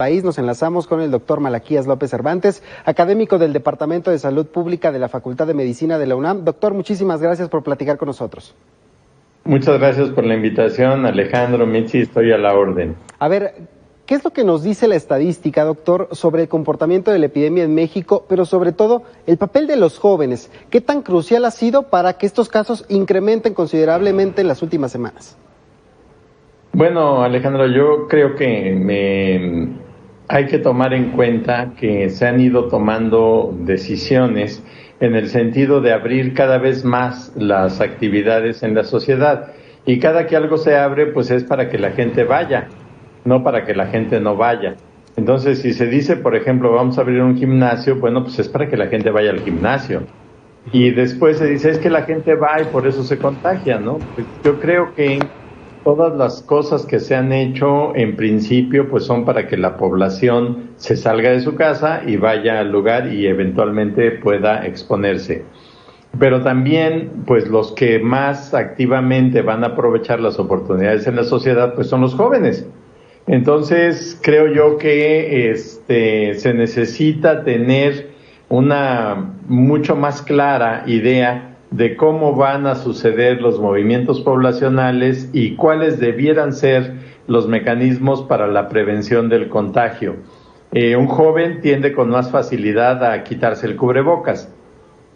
país. Nos enlazamos con el doctor Malaquías López Cervantes, académico del Departamento de Salud Pública de la Facultad de Medicina de la UNAM. Doctor, muchísimas gracias por platicar con nosotros. Muchas gracias por la invitación, Alejandro, Mitzi, estoy a la orden. A ver, ¿qué es lo que nos dice la estadística, doctor, sobre el comportamiento de la epidemia en México, pero sobre todo el papel de los jóvenes? ¿Qué tan crucial ha sido para que estos casos incrementen considerablemente en las últimas semanas? Bueno, Alejandro, yo creo que hay que tomar en cuenta que se han ido tomando decisiones en el sentido de abrir cada vez más las actividades en la sociedad. Y cada que algo se abre, pues es para que la gente vaya, no para que la gente no vaya. Entonces, si se dice, por ejemplo, vamos a abrir un gimnasio, bueno, pues es para que la gente vaya al gimnasio. Y después se dice, es que la gente va y por eso se contagia, ¿no? Pues yo creo que todas las cosas que se han hecho, en principio, pues son para que la población se salga de su casa y vaya al lugar y eventualmente pueda exponerse. Pero también, pues los que más activamente van a aprovechar las oportunidades en la sociedad, pues son los jóvenes. Entonces, creo yo que se necesita tener una mucho más clara idea de cómo van a suceder los movimientos poblacionales y cuáles debieran ser los mecanismos para la prevención del contagio. Un joven tiende con más facilidad a quitarse el cubrebocas.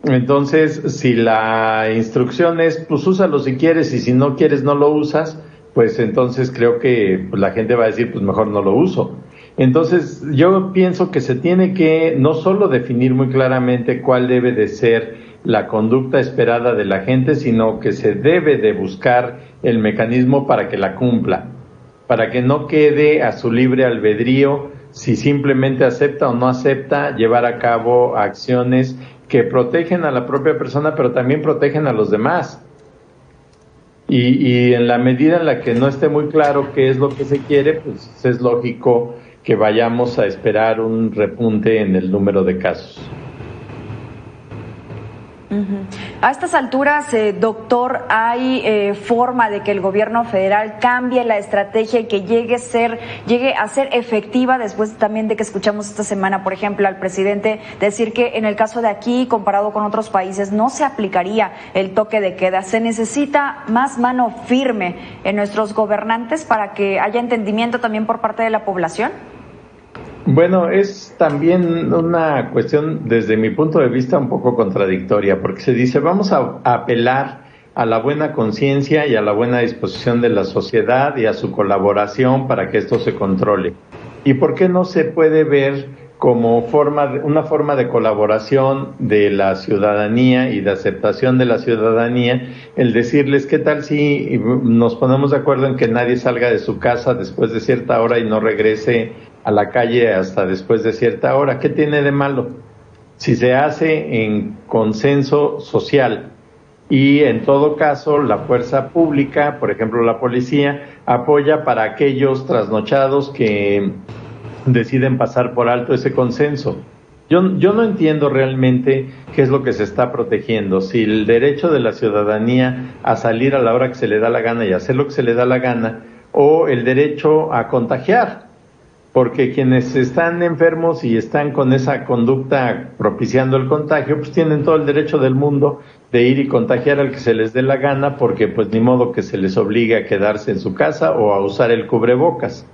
Entonces, si la instrucción es, pues úsalo si quieres y si no quieres no lo usas, pues entonces creo que la gente va a decir, pues mejor no lo uso. Entonces, yo pienso que se tiene que no solo definir muy claramente cuál debe de ser la conducta esperada de la gente, sino que se debe de buscar el mecanismo para que la cumpla, para que no quede a su libre albedrío si simplemente acepta o no acepta llevar a cabo acciones que protegen a la propia persona, pero también protegen a los demás. Y en la medida en la que no esté muy claro qué es lo que se quiere, pues es lógico que vayamos a esperar un repunte en el número de casos. A estas alturas, doctor, ¿hay forma de que el gobierno federal cambie la estrategia y que llegue a ser efectiva después también de que escuchamos esta semana, por ejemplo, al presidente decir que en el caso de aquí, comparado con otros países, no se aplicaría el toque de queda? ¿Se necesita más mano firme en nuestros gobernantes para que haya entendimiento también por parte de la población? Bueno, es también una cuestión, desde mi punto de vista, un poco contradictoria, porque se dice, vamos a apelar a la buena conciencia y a la buena disposición de la sociedad y a su colaboración para que esto se controle. ¿Y por qué no se puede ver como una forma de colaboración de la ciudadanía y de aceptación de la ciudadanía, el decirles, ¿qué tal si nos ponemos de acuerdo en que nadie salga de su casa después de cierta hora y no regrese a la calle hasta después de cierta hora? ¿Qué tiene de malo? Si se hace en consenso social y en todo caso la fuerza pública, por ejemplo la policía, apoya para aquellos trasnochados que deciden pasar por alto ese consenso. Yo no entiendo realmente qué es lo que se está protegiendo, si el derecho de la ciudadanía a salir a la hora que se le da la gana y hacer lo que se le da la gana, o el derecho a contagiar, porque quienes están enfermos y están con esa conducta propiciando el contagio, pues tienen todo el derecho del mundo de ir y contagiar al que se les dé la gana, porque pues ni modo que se les obligue a quedarse en su casa o a usar el cubrebocas.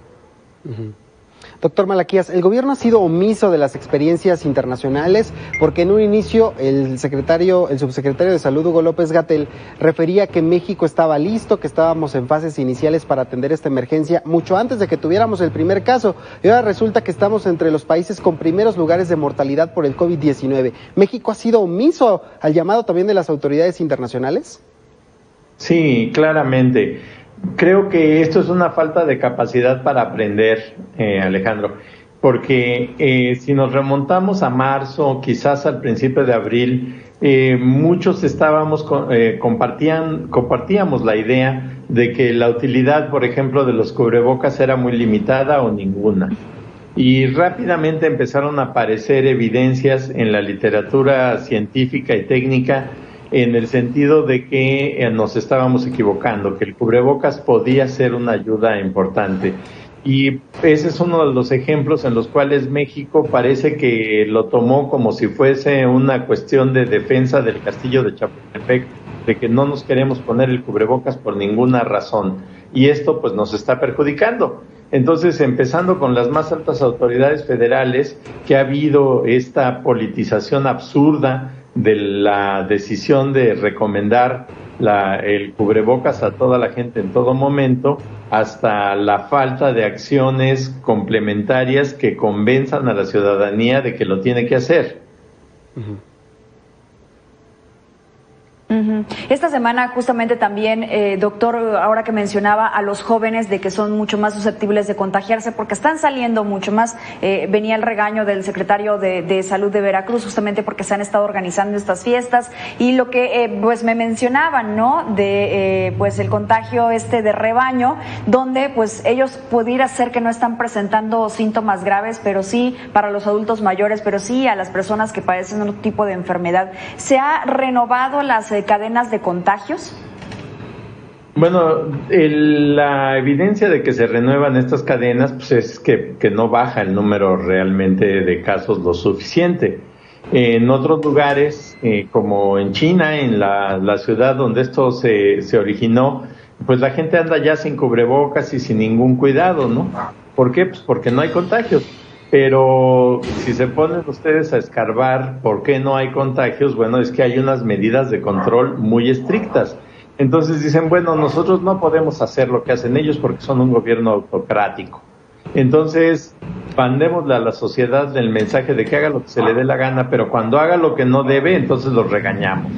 Uh-huh. Doctor Malaquías, el gobierno ha sido omiso de las experiencias internacionales porque en un inicio el subsecretario de Salud, Hugo López-Gatell, refería que México estaba listo, que estábamos en fases iniciales para atender esta emergencia mucho antes de que tuviéramos el primer caso. Y ahora resulta que estamos entre los países con primeros lugares de mortalidad por el COVID-19. ¿México ha sido omiso al llamado también de las autoridades internacionales? Sí, claramente. Creo que esto es una falta de capacidad para aprender, Alejandro, porque si nos remontamos a marzo, quizás al principio de abril, muchos compartíamos la idea de que la utilidad, por ejemplo, de los cubrebocas era muy limitada o ninguna. Y rápidamente empezaron a aparecer evidencias en la literatura científica y técnica en el sentido de que nos estábamos equivocando, que el cubrebocas podía ser una ayuda importante. Y ese es uno de los ejemplos en los cuales México parece que lo tomó como si fuese una cuestión de defensa del castillo de Chapultepec, de que no nos queremos poner el cubrebocas por ninguna razón. Y esto pues nos está perjudicando. Entonces, empezando con las más altas autoridades federales, que ha habido esta politización absurda de la decisión de recomendar el cubrebocas a toda la gente en todo momento, hasta la falta de acciones complementarias que convenzan a la ciudadanía de que lo tiene que hacer. Uh-huh. Esta semana justamente también, doctor, ahora que mencionaba a los jóvenes de que son mucho más susceptibles de contagiarse porque están saliendo mucho más, venía el regaño del secretario de Salud de Veracruz justamente porque se han estado organizando estas fiestas y lo que pues me mencionaban, ¿no? De pues el contagio de rebaño, donde pues ellos pudiera ser que no están presentando síntomas graves, pero sí para los adultos mayores, pero sí a las personas que padecen otro tipo de enfermedad. ¿Se ha renovado las cadenas de contagios? Bueno, la evidencia de que se renuevan estas cadenas pues es que no baja el número realmente de casos lo suficiente. En otros lugares, como en China, en la ciudad donde esto se originó, pues la gente anda ya sin cubrebocas y sin ningún cuidado, ¿no? ¿Por qué? Pues porque no hay contagios. Pero si se ponen ustedes a escarbar por qué no hay contagios, bueno, es que hay unas medidas de control muy estrictas. Entonces dicen, bueno, nosotros no podemos hacer lo que hacen ellos porque son un gobierno autocrático. Entonces, mandémosle a la sociedad el mensaje de que haga lo que se le dé la gana, pero cuando haga lo que no debe, entonces los regañamos.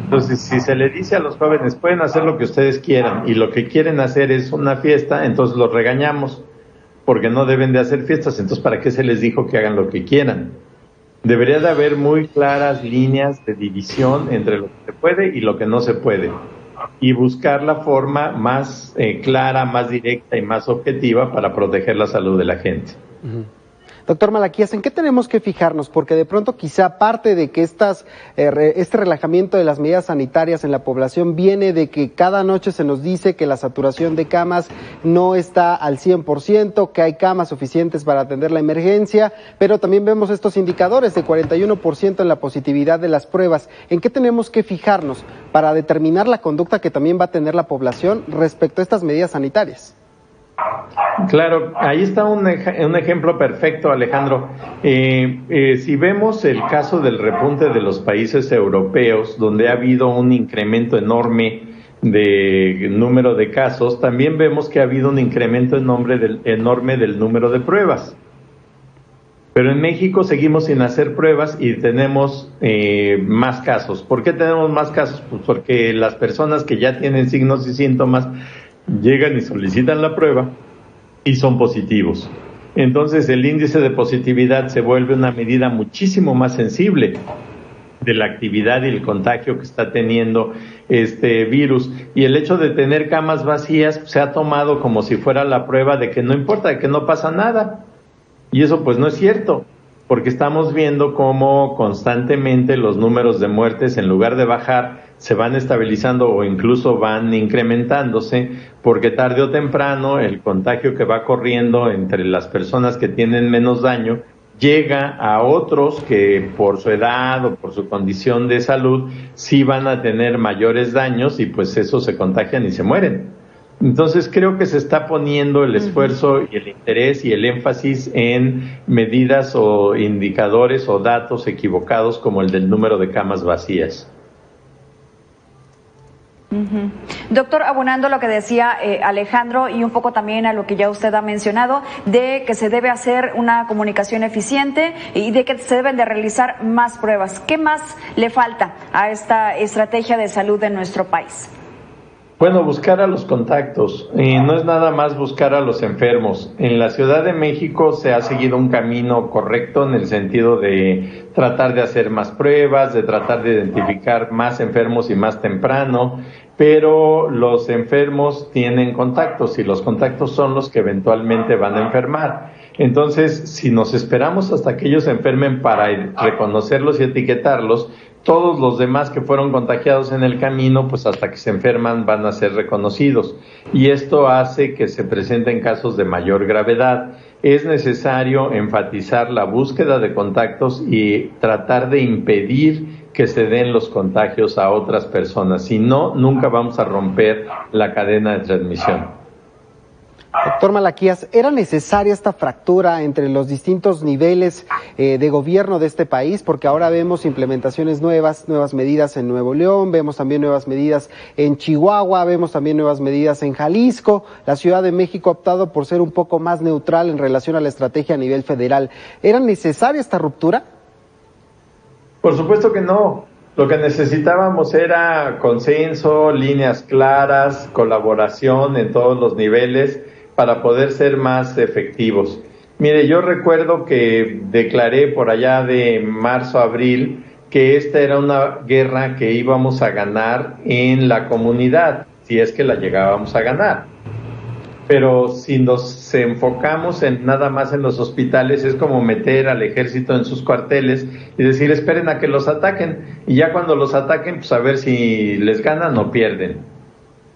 Entonces, si se le dice a los jóvenes, pueden hacer lo que ustedes quieran, y lo que quieren hacer es una fiesta, entonces los regañamos, porque no deben de hacer fiestas. Entonces, ¿para qué se les dijo que hagan lo que quieran? Debería de haber muy claras líneas de división entre lo que se puede y lo que no se puede, y buscar la forma más clara, más directa y más objetiva para proteger la salud de la gente. Uh-huh. Doctor Malaquías, ¿en qué tenemos que fijarnos? Porque de pronto quizá parte de que este relajamiento de las medidas sanitarias en la población viene de que cada noche se nos dice que la saturación de camas no está al 100%, que hay camas suficientes para atender la emergencia, pero también vemos estos indicadores de 41% en la positividad de las pruebas. ¿En qué tenemos que fijarnos para determinar la conducta que también va a tener la población respecto a estas medidas sanitarias? Claro, ahí está un ejemplo perfecto, Alejandro. Si vemos el caso del repunte de los países europeos, donde ha habido un incremento enorme de número de casos, también vemos que ha habido un incremento enorme del número de pruebas. Pero en México seguimos sin hacer pruebas y tenemos más casos. ¿Por qué tenemos más casos? Pues porque las personas que ya tienen signos y síntomas llegan y solicitan la prueba y son positivos. Entonces el índice de positividad se vuelve una medida muchísimo más sensible de la actividad y el contagio que está teniendo este virus. Y el hecho de tener camas vacías se ha tomado como si fuera la prueba de que no importa, de que no pasa nada. Y eso pues no es cierto, porque estamos viendo cómo constantemente los números de muertes, en lugar de bajar, se van estabilizando o incluso van incrementándose, porque tarde o temprano el contagio que va corriendo entre las personas que tienen menos daño llega a otros que por su edad o por su condición de salud sí van a tener mayores daños y pues eso se contagian y se mueren. Entonces creo que se está poniendo el esfuerzo y el interés y el énfasis en medidas o indicadores o datos equivocados como el del número de camas vacías. Uh-huh. Doctor, abonando lo que decía Alejandro y un poco también a lo que ya usted ha mencionado, de que se debe hacer una comunicación eficiente y de que se deben de realizar más pruebas. ¿Qué más le falta a esta estrategia de salud de nuestro país? Bueno, buscar a los contactos, no es nada más buscar a los enfermos. En la Ciudad de México se ha seguido un camino correcto en el sentido de tratar de hacer más pruebas, de tratar de identificar más enfermos y más temprano, pero los enfermos tienen contactos y los contactos son los que eventualmente van a enfermar. Entonces, si nos esperamos hasta que ellos se enfermen para reconocerlos y etiquetarlos, todos los demás que fueron contagiados en el camino, pues hasta que se enferman van a ser reconocidos. Y esto hace que se presenten casos de mayor gravedad. Es necesario enfatizar la búsqueda de contactos y tratar de impedir que se den los contagios a otras personas. Si no, nunca vamos a romper la cadena de transmisión. Doctor Malaquías, ¿era necesaria esta fractura entre los distintos niveles de gobierno de este país? Porque ahora vemos implementaciones nuevas medidas en Nuevo León, vemos también nuevas medidas en Chihuahua, vemos también nuevas medidas en Jalisco. La Ciudad de México ha optado por ser un poco más neutral en relación a la estrategia a nivel federal. ¿Era necesaria esta ruptura? Por supuesto que no. Lo que necesitábamos era consenso, líneas claras, colaboración en todos los niveles para poder ser más efectivos. Mire, yo recuerdo que declaré por allá de marzo a abril que esta era una guerra que íbamos a ganar en la comunidad, si es que la llegábamos a ganar. Pero si nos enfocamos en nada más en los hospitales, es como meter al ejército en sus cuarteles y decir, esperen a que los ataquen, y ya cuando los ataquen, pues a ver si les ganan o pierden.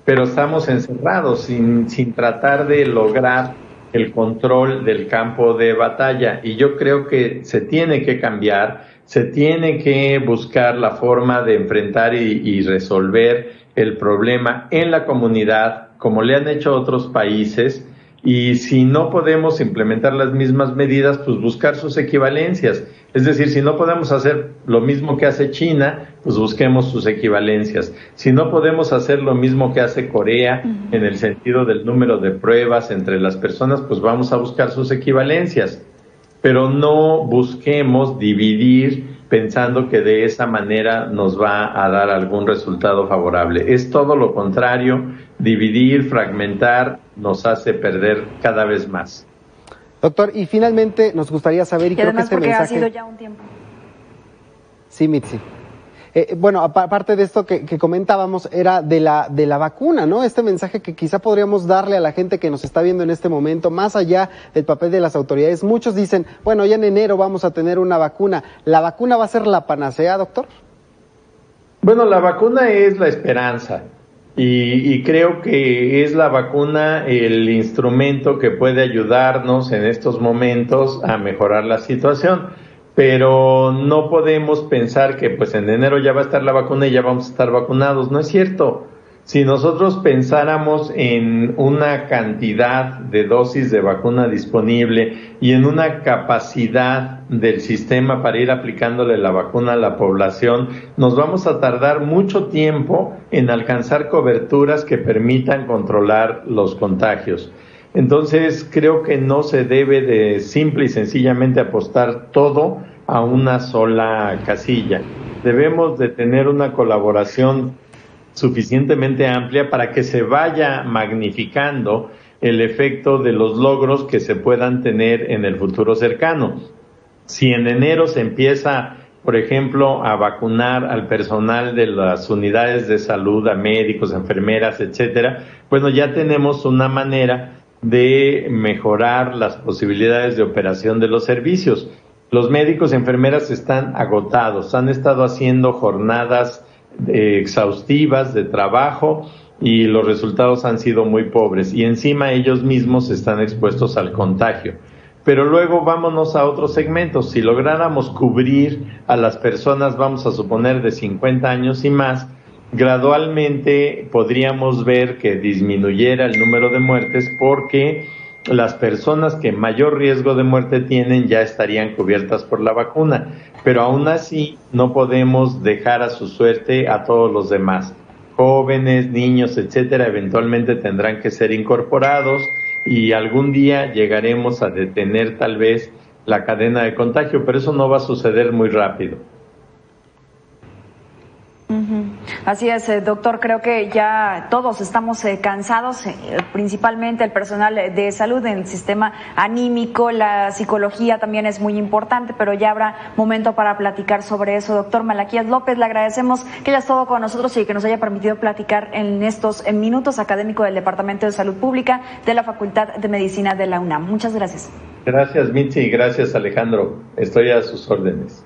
Pero estamos encerrados sin tratar de lograr el control del campo de batalla, y yo creo que se tiene que cambiar, se tiene que buscar la forma de enfrentar y resolver el problema en la comunidad, como le han hecho otros países, y si no podemos implementar las mismas medidas, pues buscar sus equivalencias. Es decir, si no podemos hacer lo mismo que hace China, pues busquemos sus equivalencias. Si no podemos hacer lo mismo que hace Corea en el sentido del número de pruebas entre las personas, pues vamos a buscar sus equivalencias. Pero no busquemos dividir pensando que de esa manera nos va a dar algún resultado favorable. Es todo lo contrario. Dividir, fragmentar, nos hace perder cada vez más. Doctor, y finalmente nos gustaría saber, y creo que este mensaje... ha sido ya un tiempo. Sí, Mitzi. Bueno, aparte de esto que comentábamos, era de la vacuna, ¿no? Este mensaje que quizá podríamos darle a la gente que nos está viendo en este momento, más allá del papel de las autoridades. Muchos dicen, bueno, ya en enero vamos a tener una vacuna. ¿La vacuna va a ser la panacea, doctor? Bueno, la vacuna es la esperanza. Y creo que es la vacuna el instrumento que puede ayudarnos en estos momentos a mejorar la situación. Pero no podemos pensar que pues en enero ya va a estar la vacuna y ya vamos a estar vacunados. No es cierto. Si nosotros pensáramos en una cantidad de dosis de vacuna disponible y en una capacidad del sistema para ir aplicándole la vacuna a la población, nos vamos a tardar mucho tiempo en alcanzar coberturas que permitan controlar los contagios. Entonces, creo que no se debe de simple y sencillamente apostar todo a una sola casilla. Debemos de tener una colaboración suficientemente amplia para que se vaya magnificando el efecto de los logros que se puedan tener en el futuro cercano. Si en enero se empieza, por ejemplo, a vacunar al personal de las unidades de salud, a médicos, enfermeras, etcétera, bueno, ya tenemos una manera de mejorar las posibilidades de operación de los servicios. Los médicos y enfermeras están agotados, han estado haciendo jornadas exhaustivas de trabajo y los resultados han sido muy pobres, y encima ellos mismos están expuestos al contagio. Pero luego vámonos a otros segmentos. Si lográramos cubrir a las personas, vamos a suponer de 50 años y más, gradualmente podríamos ver que disminuyera el número de muertes, porque las personas que mayor riesgo de muerte tienen ya estarían cubiertas por la vacuna. Pero aún así no podemos dejar a su suerte a todos los demás. Jóvenes, niños, etcétera, eventualmente tendrán que ser incorporados y algún día llegaremos a detener tal vez la cadena de contagio, pero eso no va a suceder muy rápido. Así es, doctor, creo que ya todos estamos cansados, principalmente el personal de salud, en el sistema anímico, la psicología también es muy importante, pero ya habrá momento para platicar sobre eso. Doctor Malaquías López, le agradecemos que haya estado con nosotros y que nos haya permitido platicar en estos minutos. Académico del Departamento de Salud Pública de la Facultad de Medicina de la UNAM. Muchas gracias. Gracias, Mitzi, y gracias, Alejandro. Estoy a sus órdenes.